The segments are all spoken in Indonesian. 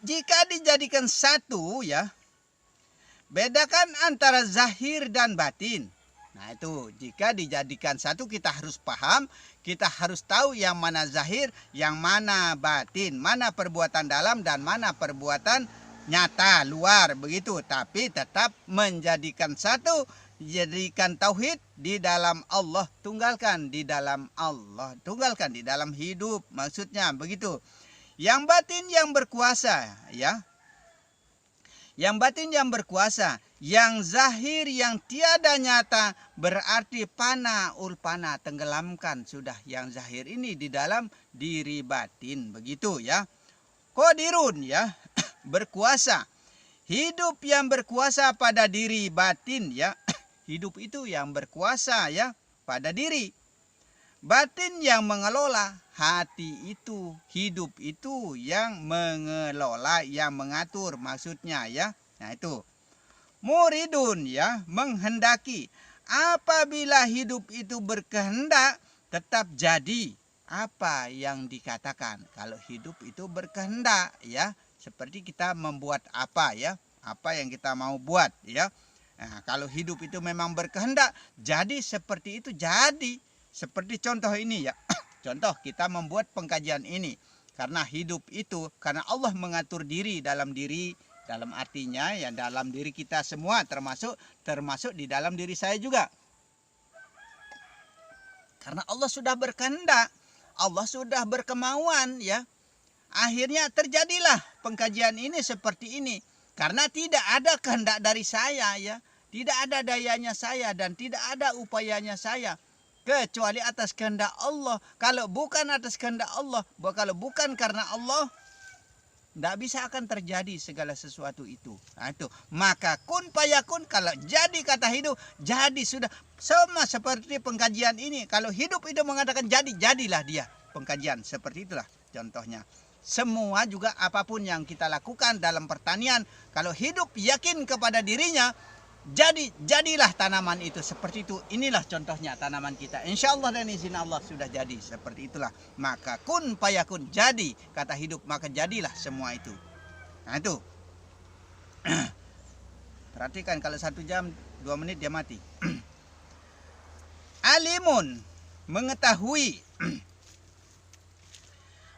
Jika dijadikan satu ya, bedakan antara zahir dan batin. Nah itu, jika dijadikan satu kita harus paham, kita harus tahu yang mana zahir, yang mana batin, mana perbuatan dalam dan mana perbuatan nyata, luar, begitu. Tapi tetap menjadikan satu, jadikan tauhid di dalam Allah, tunggalkan di dalam Allah, tunggalkan di dalam hidup, maksudnya begitu. Yang batin yang berkuasa ya, yang batin yang berkuasa, yang zahir yang tiada nyata, berarti pana ulpana, tenggelamkan sudah yang zahir ini di dalam diri batin, begitu ya. Qadirun ya, berkuasa. Hidup yang berkuasa pada diri batin ya. Hidup itu yang berkuasa ya pada diri. Batin yang mengelola, hati itu, hidup itu yang mengelola, yang mengatur maksudnya ya. Nah itu. Muridun ya, menghendaki. Apabila hidup itu berkehendak, tetap jadi apa yang dikatakan. Kalau hidup itu berkehendak ya, seperti kita membuat apa ya, apa yang kita mau buat ya. Nah, kalau hidup itu memang berkehendak, jadi seperti itu jadi. Seperti contoh ini ya. Contoh kita membuat pengkajian ini. Karena hidup itu, karena Allah mengatur diri, dalam artinya ya dalam diri kita semua, termasuk di dalam diri saya juga. Karena Allah sudah berkehendak, Allah sudah berkemauan ya. Akhirnya terjadilah pengkajian ini seperti ini. Karena tidak ada kehendak dari saya ya. Tidak ada dayanya saya dan tidak ada upayanya saya. Kecuali atas kehendak Allah. Kalau bukan atas kehendak Allah, kalau bukan karena Allah, tidak bisa akan terjadi segala sesuatu itu. Nah itu. Maka kun payakun, kalau jadi kata hidup, jadi sudah. Sama seperti pengkajian ini. Kalau hidup itu mengatakan jadi, jadilah dia. Pengkajian seperti itulah contohnya. Semua juga apapun yang kita lakukan dalam pertanian, kalau hidup yakin kepada dirinya, jadilah tanaman itu seperti itu. Inilah contohnya tanaman kita. Insya Allah dan izin Allah sudah jadi seperti itulah. Maka kun payakun, jadi kata hidup, maka jadilah semua itu. Nah itu. Perhatikan kalau 1 jam 2 menit dia mati. Alimun, mengetahui.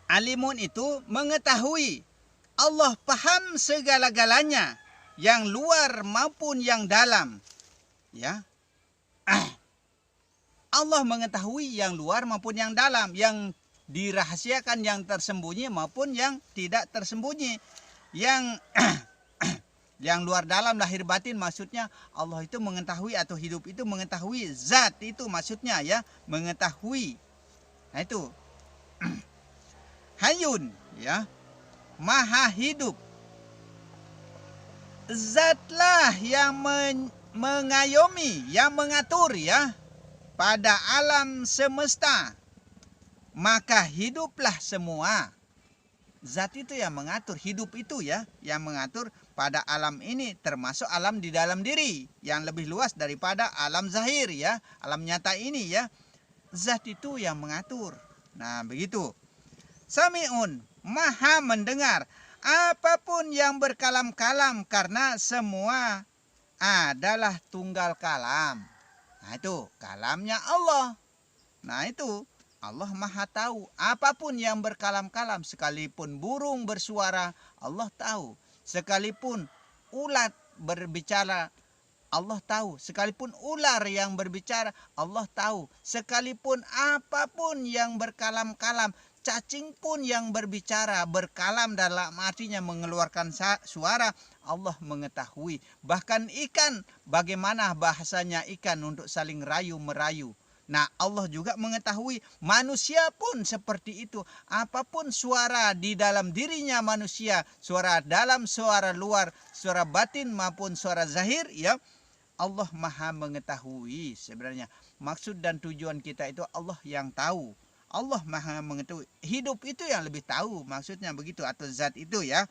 Alimun itu mengetahui. Allah paham segala-galanya, yang luar maupun yang dalam ya. Allah mengetahui yang luar maupun yang dalam, yang dirahasiakan, yang tersembunyi maupun yang tidak tersembunyi. Yang yang luar dalam lahir batin maksudnya Allah itu mengetahui, atau hidup itu mengetahui zat itu maksudnya ya, mengetahui. Nah itu. Hayun ya, maha hidup. Zatlah yang mengayomi, yang mengatur ya pada alam semesta. Maka hiduplah semua. Zat itu yang mengatur, hidup itu ya yang mengatur pada alam ini, termasuk alam di dalam diri yang lebih luas daripada alam zahir ya, alam nyata ini ya. Zat itu yang mengatur. Nah begitu. Sami'un, maha mendengar. Apapun yang berkalam-kalam, karena semua adalah tunggal kalam. Nah itu kalamnya Allah. Nah itu Allah maha tahu. Apapun yang berkalam-kalam, sekalipun burung bersuara, Allah tahu. Sekalipun ulat berbicara, Allah tahu. Sekalipun ular yang berbicara, Allah tahu. Sekalipun apapun yang berkalam-kalam, cacing pun yang berbicara, berkalam dalam artinya mengeluarkan suara, Allah mengetahui. Bahkan ikan, bagaimana bahasanya ikan untuk saling rayu-merayu. Nah Allah juga mengetahui. Manusia pun seperti itu. Apapun suara di dalam dirinya manusia, suara dalam, suara luar, suara batin maupun suara zahir ya, Allah maha mengetahui sebenarnya. Maksud dan tujuan kita itu Allah yang tahu. Allah maha mengetahui. Hidup itu yang lebih tahu, maksudnya begitu, atau zat itu ya.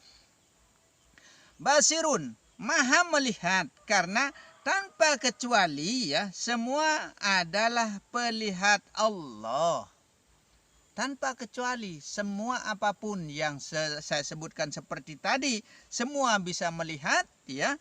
Basirun, maha melihat, karena tanpa kecuali ya semua adalah pelihat Allah. tanpa kecuali. Semua apapun yang saya sebutkan seperti tadi, semua bisa melihat, ya.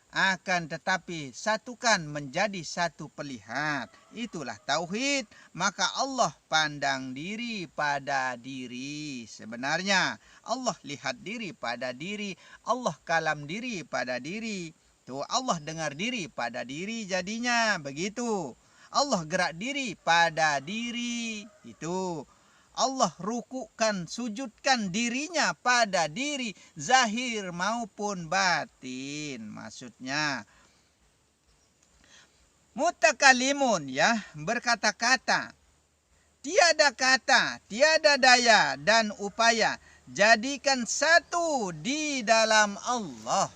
Akan tetapi satukan menjadi satu pelihat. Itulah tauhid. Maka Allah pandang diri pada diri. Sebenarnya Allah lihat diri pada diri. Allah kalam diri pada diri. Tuh, Allah dengar diri pada diri jadinya. Begitu. Allah gerak diri pada diri. Itu. Allah rukukan, sujudkan dirinya pada diri, zahir maupun batin. Maksudnya, mutakalimun, ya, berkata-kata. Tiada kata, tiada daya dan upaya. Jadikan satu di dalam Allah.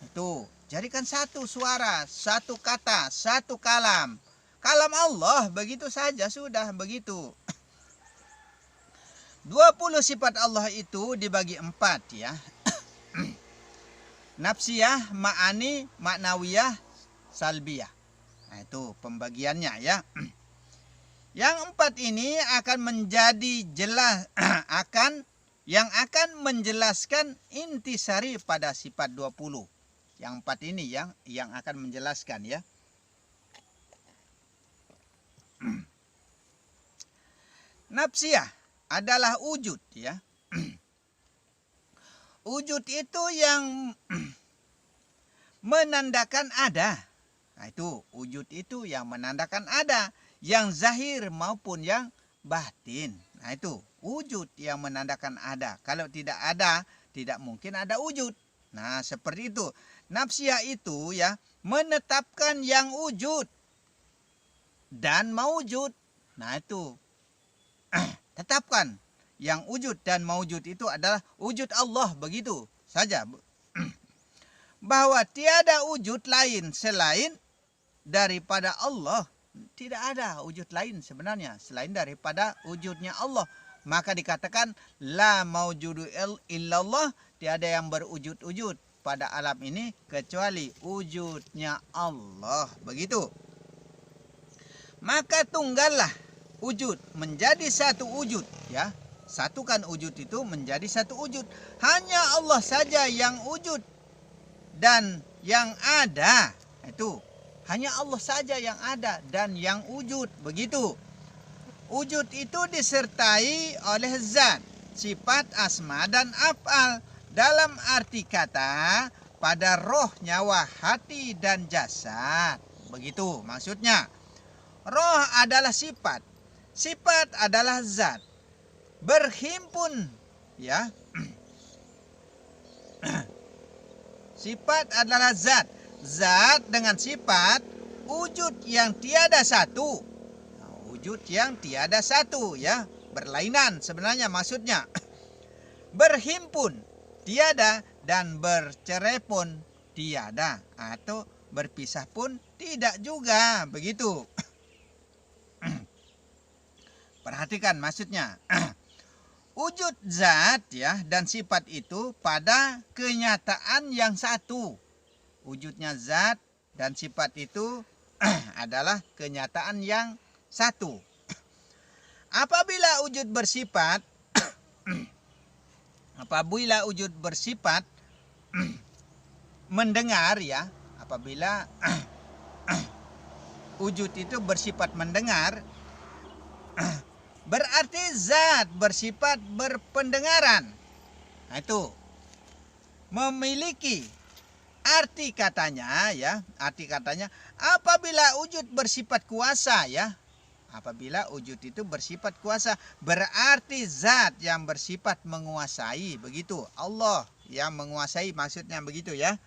Itu, jadikan satu suara, satu kata, satu kalam. Kalam Allah, begitu saja sudah, begitu. 20 sifat Allah itu dibagi 4, ya. Nafsiyah, ma'ani, maknawiyah, salbiyah. Nah, itu pembagiannya, ya. Yang 4 ini akan menjadi jelas yang akan menjelaskan intisari pada sifat 20. Yang 4 ini yang akan menjelaskan, ya. Nafsiyah adalah wujud, ya. Wujud itu yang menandakan ada. Nah, itu wujud itu yang menandakan ada, yang zahir maupun yang batin. Nah, itu wujud yang menandakan ada. Kalau tidak ada, tidak mungkin ada wujud. Nah, seperti itu. Nafsiyah itu, ya, menetapkan yang wujud dan maujud. Nah, itu tetapkan yang wujud dan maujud itu adalah wujud Allah, begitu saja. Bahwa tiada wujud lain selain daripada Allah. Tidak ada wujud lain sebenarnya selain daripada wujudnya Allah. Maka dikatakan la maujudu illallah, tiada yang berwujud-wujud pada alam ini kecuali wujudnya Allah, begitu. Maka tunggallah wujud menjadi satu wujud, ya. Satukan wujud itu menjadi satu wujud. Hanya Allah saja yang wujud dan yang ada. Itu hanya Allah saja yang ada dan yang wujud, begitu. Wujud itu disertai oleh zat, sifat, asma dan af'al. Dalam arti kata pada roh, nyawa, hati dan jasad. Begitu maksudnya. Roh adalah sifat. Sifat adalah zat. Berhimpun, ya. Sifat adalah zat. Zat dengan sifat, wujud yang tiada satu. Wujud yang tiada satu, ya. Berlainan sebenarnya maksudnya. Berhimpun, tiada, dan bercerai pun tiada. Atau berpisah pun tidak juga, begitu. Perhatikan maksudnya. Wujud zat, ya, dan sifat itu pada kenyataan yang satu. Wujudnya zat dan sifat itu adalah kenyataan yang satu. Apabila wujud bersifat mendengar, ya, apabila wujud itu bersifat mendengar, berarti zat bersifat berpendengaran. Nah, itu memiliki arti katanya, ya. Arti katanya apabila wujud bersifat kuasa, ya. Apabila wujud itu bersifat kuasa, berarti zat yang bersifat menguasai, begitu. Allah yang menguasai maksudnya, begitu, ya.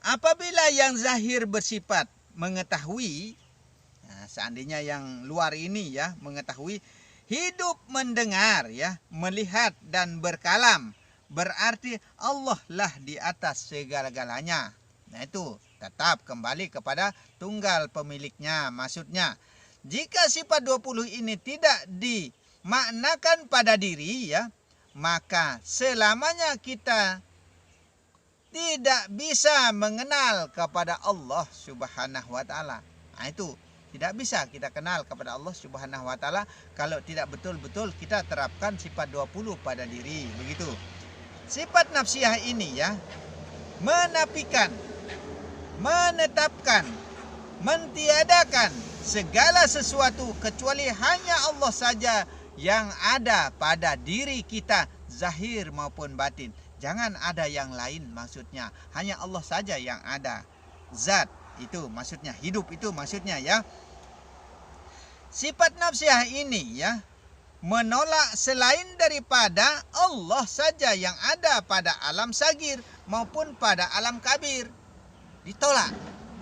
Apabila yang zahir bersifat mengetahui, nah, seandainya yang luar ini, ya, mengetahui, hidup, mendengar, ya, melihat dan berkalam, berarti Allah lah di atas segala-galanya. Nah, itu tetap kembali kepada tunggal pemiliknya. Maksudnya, jika sifat 20 ini tidak dimaknakan pada diri, ya, maka selamanya kita tidak bisa mengenal kepada Allah Subhanahu wa ta'ala. Nah, itu Tidak bisa kita kenal kepada Allah Subhanahu wa taala kalau tidak betul-betul kita terapkan sifat 20 pada diri. Begitu. Sifat nafsiyah ini ya, menafikan, menetapkan, mentiadakan segala sesuatu kecuali hanya Allah saja yang ada pada diri kita, zahir maupun batin. Jangan ada yang lain maksudnya. Hanya Allah saja yang ada. Zat itu maksudnya, hidup itu maksudnya ya. Sifat nafsiyah ini ya, menolak selain daripada Allah saja yang ada pada alam sagir maupun pada alam kabir. Ditolak.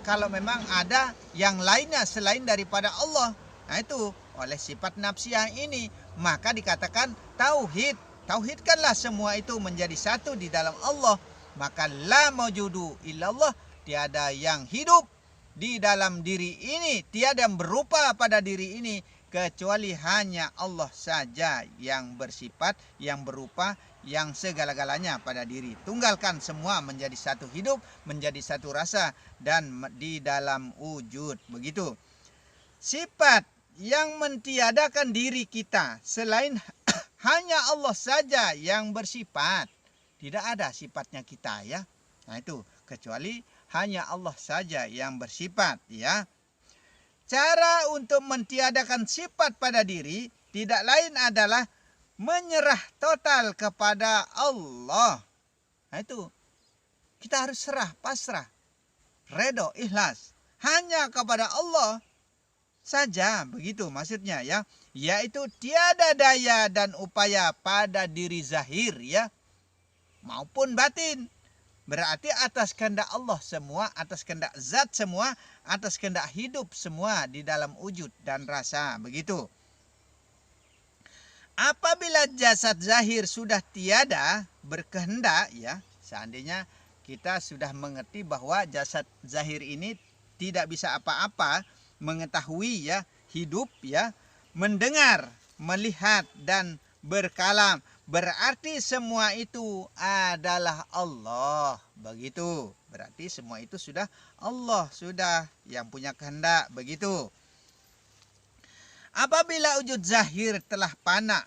Kalau memang ada yang lainnya selain daripada Allah. Nah itu oleh sifat nafsiyah ini maka dikatakan tauhid. Tauhidkanlah semua itu menjadi satu di dalam Allah. Maka la maujudu illallah, tiada yang hidup di dalam diri ini, tiada yang berupa pada diri ini kecuali hanya Allah saja yang bersifat, yang berupa, yang segala-galanya pada diri. Tunggalkan semua menjadi satu hidup, menjadi satu rasa dan di dalam wujud. Begitu. Sifat yang mentiadakan diri kita selain hanya Allah saja yang bersifat. Tidak ada sifatnya kita ya. Nah itu kecuali hanya Allah saja yang bersifat ya. Cara untuk mentiadakan sifat pada diri tidak lain adalah menyerah total kepada Allah. Nah itu kita harus serah, pasrah, redo, ikhlas hanya kepada Allah saja, begitu maksudnya ya. Yaitu tiada daya dan upaya pada diri zahir ya maupun batin. Berarti atas kehendak Allah semua, atas kehendak zat semua, atas kehendak hidup semua di dalam wujud dan rasa. Begitu. Apabila jasad zahir sudah tiada berkehendak ya, seandainya kita sudah mengerti bahwa jasad zahir ini tidak bisa apa-apa, mengetahui ya, hidup ya, mendengar, melihat dan berkalam, berarti semua itu adalah Allah. Begitu. Berarti semua itu sudah Allah, sudah yang punya kehendak. Begitu. Apabila wujud zahir telah pana,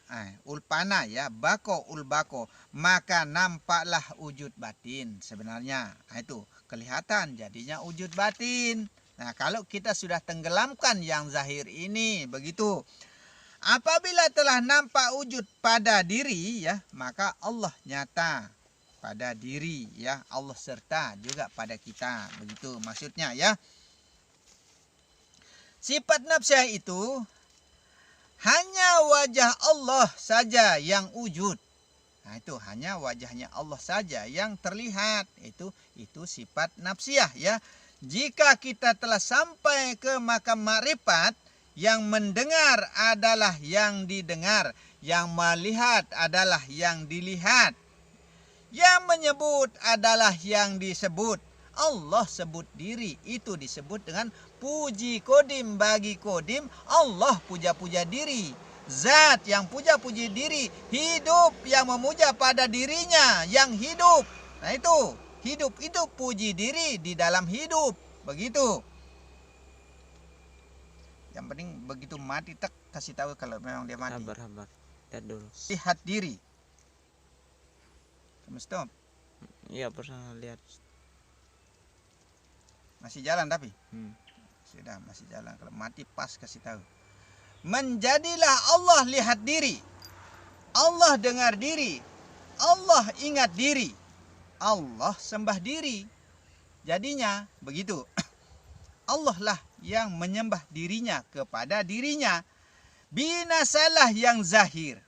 ulpana ya, bako ulbako, maka nampaklah wujud batin sebenarnya. Nah, itu kelihatan jadinya wujud batin. Nah, kalau kita sudah tenggelamkan yang zahir ini, begitu. Apabila telah nampak wujud pada diri ya, maka Allah nyata pada diri ya, Allah serta juga pada kita. Begitu maksudnya ya. Sifat nafsiyah itu hanya wajah Allah saja yang wujud. Nah, itu hanya wajahnya Allah saja yang terlihat. Itu sifat nafsiyah ya. Jika kita telah sampai ke makam makrifat, yang mendengar adalah yang didengar, yang melihat adalah yang dilihat, yang menyebut adalah yang disebut. Allah sebut diri, itu disebut dengan puji kodim bagi kodim. Allah puja-puja diri. Zat yang puja-puji diri, hidup yang memuja pada dirinya yang hidup. Nah itu, hidup itu puji diri di dalam hidup. Begitu. Yang penting begitu mati tak kasih tahu kalau memang dia mati. Sabar. Lihat dulu. Lihat diri. Kamu stop. Iya, pernah lihat. Masih jalan tapi. Sudah masih jalan. Kalau mati pas kasih tahu. Menjadilah Allah lihat diri. Allah dengar diri. Allah ingat diri. Allah sembah diri. Jadinya begitu. Allah lah yang menyembah dirinya kepada dirinya. Binasalah yang zahir.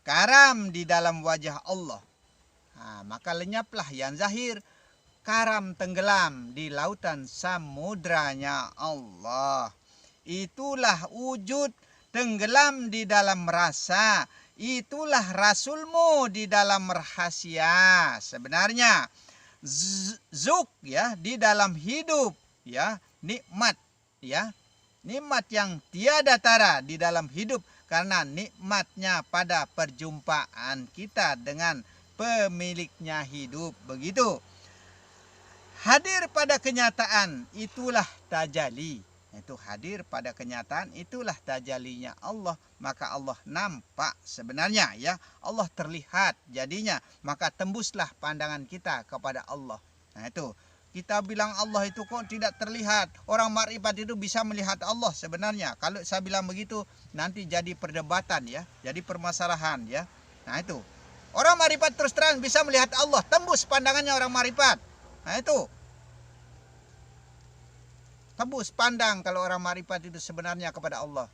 Karam di dalam wajah Allah. Nah, maka lenyaplah yang zahir. Karam tenggelam di lautan samudranya Allah. Itulah wujud tenggelam di dalam rasa. Itulah rasulmu di dalam rahasia. Sebenarnya zuk ya di dalam hidup ya, nikmat ya, nikmat yang tiada tara di dalam hidup karena nikmatnya pada perjumpaan kita dengan pemiliknya hidup. Begitu. Hadir pada kenyataan itulah tajali. itu hadir pada kenyataan, itulah tajalinya Allah. Maka Allah nampak sebenarnya ya, Allah terlihat jadinya, maka tembuslah pandangan kita kepada Allah. Nah itu, kita bilang Allah itu kok tidak terlihat. Orang makrifat itu bisa melihat Allah sebenarnya. Kalau saya bilang begitu nanti jadi perdebatan ya, jadi permasalahan ya. Nah itu, orang makrifat terus terang bisa melihat Allah, tembus pandangannya orang makrifat. Nah itu, tembus pandang kalau orang makrifat itu sebenarnya kepada Allah.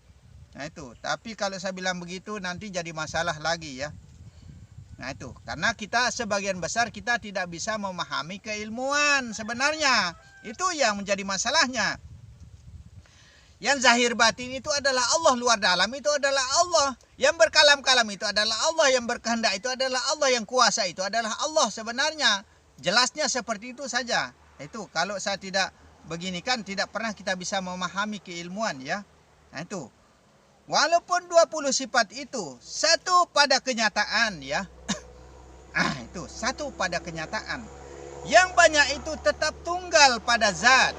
Nah itu, tapi kalau saya bilang begitu nanti jadi masalah lagi ya. Nah itu, karena kita sebagian besar kita tidak bisa memahami keilmuan sebenarnya. Itu yang menjadi masalahnya. Yang zahir batin itu adalah Allah, luar dalam itu adalah Allah. Yang berkalam-kalam itu adalah Allah, yang berkehendak itu adalah Allah, yang kuasa itu adalah Allah sebenarnya. Jelasnya seperti itu saja. Itu kalau saya tidak begini kan tidak pernah kita bisa memahami keilmuan ya. Nah itu, walaupun 20 sifat itu satu pada kenyataan ya. Itu satu pada kenyataan. Yang banyak itu tetap tunggal pada zat.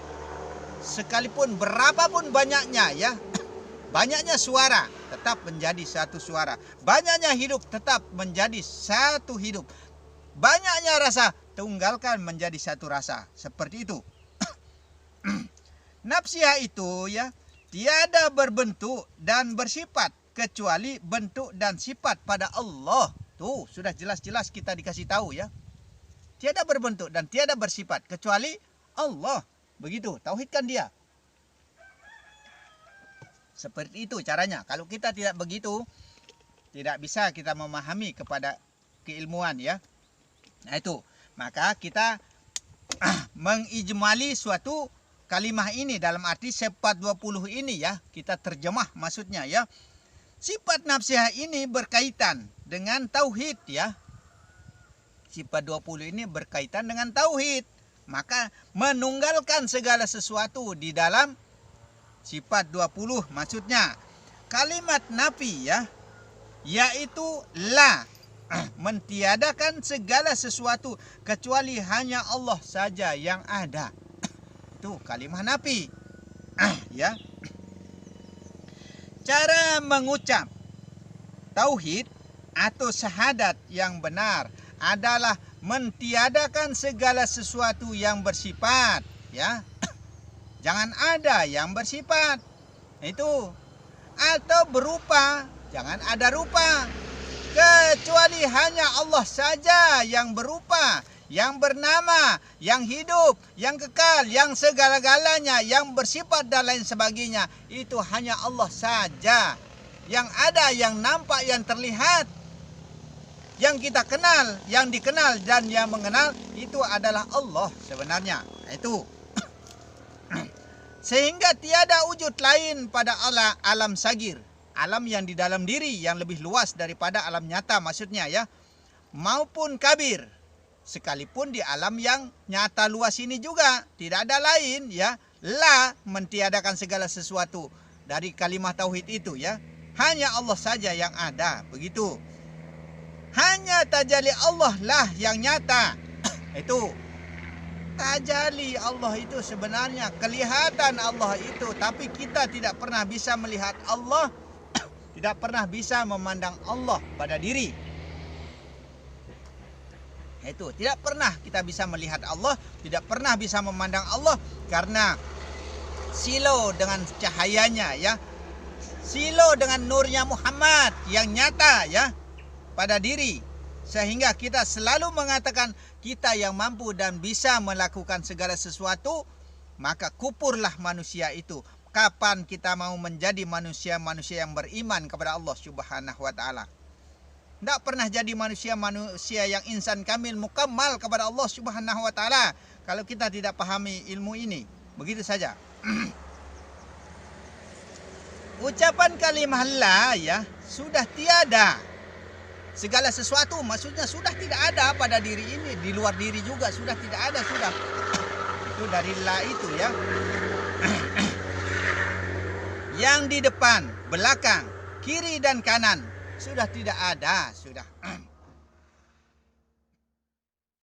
Sekalipun berapapun banyaknya ya. Banyaknya suara tetap menjadi satu suara. Banyaknya hidup tetap menjadi satu hidup. Banyaknya rasa tunggalkan menjadi satu rasa. Seperti itu. Nafsiyah itu ya tiada berbentuk dan bersifat kecuali bentuk dan sifat pada Allah. Tuh sudah jelas-jelas kita dikasih tahu ya. Tiada berbentuk dan tiada bersifat kecuali Allah. Begitu, tauhidkan dia. Seperti itu caranya. Kalau kita tidak begitu, tidak bisa kita memahami kepada keilmuan ya. Nah itu, maka kita mengijmali suatu kalimah ini dalam arti sifat 20 ini ya, kita terjemah maksudnya ya. Sifat nafsiyah ini berkaitan dengan tauhid ya. Sifat 20 ini berkaitan dengan tauhid. Maka menunggalkan segala sesuatu di dalam sifat 20 maksudnya. Kalimat nafi ya, yaitu la. Mentiadakan segala sesuatu kecuali hanya Allah saja yang ada. Itu kalimah nafi. Ya. Cara mengucap tauhid atau syahadat yang benar adalah mentiadakan segala sesuatu yang bersifat ya. Jangan ada yang bersifat. Itu atau berupa, jangan ada rupa. Kecuali hanya Allah saja yang berupa, yang bernama, yang hidup, yang kekal, yang segala-galanya, yang bersifat dan lain sebagainya. Itu hanya Allah saja. Yang ada, yang nampak, yang terlihat, yang kita kenal, yang dikenal dan yang mengenal, itu adalah Allah sebenarnya. Itu. Sehingga tiada wujud lain pada alam sagir. Alam yang di dalam diri, yang lebih luas daripada alam nyata maksudnya ya. Maupun kabir. Sekalipun di alam yang nyata luas ini juga tidak ada lain ya. La mentiadakan segala sesuatu dari kalimat tauhid itu ya. Hanya Allah saja yang ada, begitu. Hanya tajali Allah lah yang nyata. Itu tajali Allah itu sebenarnya kelihatan Allah itu, tapi kita tidak pernah bisa melihat Allah, tidak pernah bisa memandang Allah pada diri. Itu tidak pernah kita bisa melihat Allah, tidak pernah bisa memandang Allah karena silau dengan cahayanya ya. Silau dengan nurnya Muhammad yang nyata ya pada diri. Sehingga kita selalu mengatakan kita yang mampu dan bisa melakukan segala sesuatu, maka kupurlah manusia itu. Kapan kita mau menjadi manusia-manusia yang beriman kepada Allah Subhanahu wa taala? Tidak pernah jadi manusia yang insan kamil mukammal kepada Allah Subhanahu wa taala kalau kita tidak pahami ilmu ini. Begitu saja. Ucapan kalimah la ya sudah tiada. Segala sesuatu maksudnya sudah tidak ada pada diri ini, di luar diri juga sudah tidak ada sudah. Itu dari la itu ya. Yang di depan, belakang, kiri dan kanan sudah tidak ada sudah.